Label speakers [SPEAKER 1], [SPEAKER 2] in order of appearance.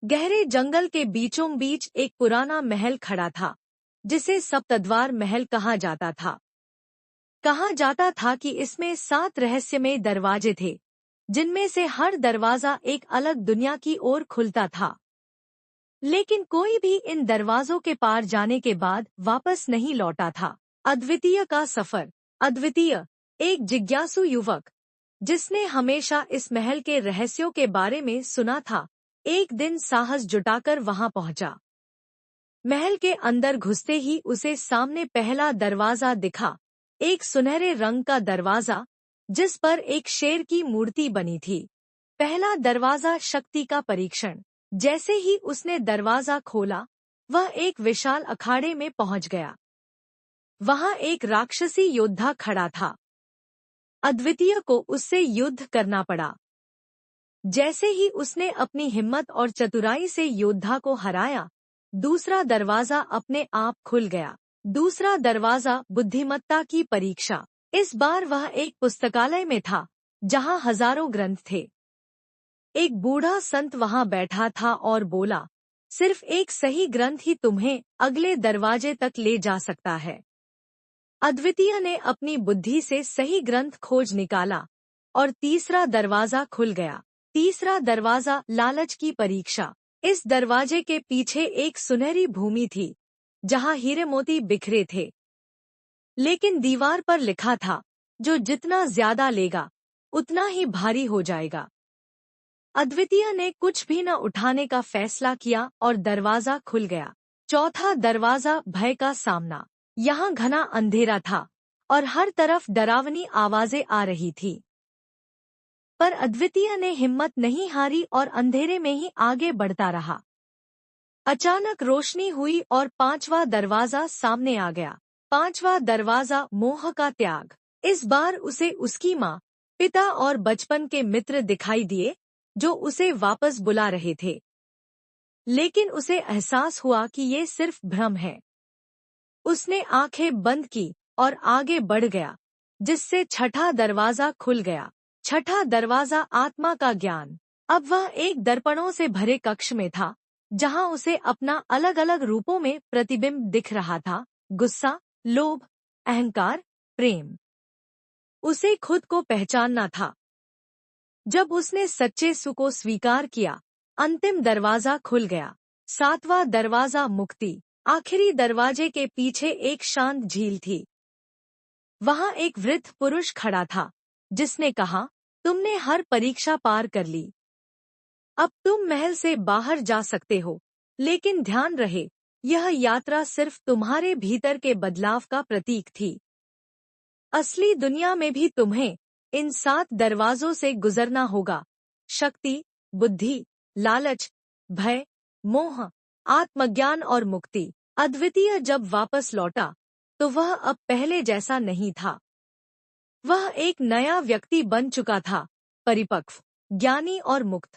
[SPEAKER 1] गहरे जंगल के बीचों बीच एक पुराना महल खड़ा था, जिसे सप्तद्वार महल कहा जाता था। कहा जाता था कि इसमें 7 रहस्यमय दरवाजे थे, जिनमें से हर दरवाजा एक अलग दुनिया की ओर खुलता था। लेकिन कोई भी इन दरवाजों के पार जाने के बाद वापस नहीं लौटा था। अद्वितीय का सफर। अद्वितीय, एक जिज्ञासु युवक, जिसने हमेशा इस महल के रहस्यों के बारे में सुना था, एक दिन साहस जुटाकर वहां पहुंचा। महल के अंदर घुसते ही उसे सामने पहला दरवाजा दिखा, एक सुनहरे रंग का दरवाजा, जिस पर एक शेर की मूर्ति बनी थी। पहला दरवाजा, शक्ति का परीक्षण। जैसे ही उसने दरवाजा खोला, वह एक विशाल अखाड़े में पहुंच गया। वहां एक राक्षसी योद्धा खड़ा था। अद्वितीय को उससे युद्ध करना पड़ा। जैसे ही उसने अपनी हिम्मत और चतुराई से योद्धा को हराया, दूसरा दरवाजा अपने आप खुल गया। दूसरा दरवाजा, बुद्धिमत्ता की परीक्षा। इस बार वह एक पुस्तकालय में था, जहां हजारों ग्रंथ थे। एक बूढ़ा संत वहां बैठा था और बोला, सिर्फ एक सही ग्रंथ ही तुम्हें अगले दरवाजे तक ले जा सकता है। अद्वितीय ने अपनी बुद्धि से सही ग्रंथ खोज निकाला और तीसरा दरवाजा खुल गया। तीसरा दरवाजा, लालच की परीक्षा। इस दरवाजे के पीछे एक सुनहरी भूमि थी, जहां हीरे मोती बिखरे थे। लेकिन दीवार पर लिखा था, जो जितना ज्यादा लेगा, उतना ही भारी हो जाएगा। अद्वितीय ने कुछ भी न उठाने का फैसला किया और दरवाजा खुल गया। चौथा दरवाजा, भय का सामना। यहाँ घना अंधेरा था और हर तरफ डरावनी आवाजें आ रही थी। पर अद्वितीय ने हिम्मत नहीं हारी और अंधेरे में ही आगे बढ़ता रहा। अचानक रोशनी हुई और 5वां दरवाजा सामने आ गया। 5वां दरवाजा, मोह का त्याग। इस बार उसे उसकी माँ, पिता और बचपन के मित्र दिखाई दिए, जो उसे वापस बुला रहे थे। लेकिन उसे एहसास हुआ कि ये सिर्फ भ्रम है। उसने आंखें बंद की और आगे बढ़ गया, जिससे छठा दरवाजा खुल गया। छठा दरवाजा, आत्मा का ज्ञान। अब वह एक दर्पणों से भरे कक्ष में था, जहां उसे अपना अलग अलग रूपों में प्रतिबिंब दिख रहा था। गुस्सा, लोभ, अहंकार, प्रेम। उसे खुद को पहचानना था। जब उसने सच्चे सुख को स्वीकार किया, अंतिम दरवाजा खुल गया। 7वां दरवाजा, मुक्ति। आखिरी दरवाजे के पीछे एक शांत झील थी। वहां एक वृद्ध पुरुष खड़ा था, जिसने कहा, तुमने हर परीक्षा पार कर ली। अब तुम महल से बाहर जा सकते हो। लेकिन ध्यान रहे, यह यात्रा सिर्फ तुम्हारे भीतर के बदलाव का प्रतीक थी। असली दुनिया में भी तुम्हें इन 7 दरवाजों से गुजरना होगा। शक्ति, बुद्धि, लालच, भय, मोह, आत्मज्ञान और मुक्ति। अद्वितीय जब वापस लौटा, तो वह अब पहले जैसा नहीं था। वह एक नया व्यक्ति बन चुका था, परिपक्व, ज्ञानी और मुक्त।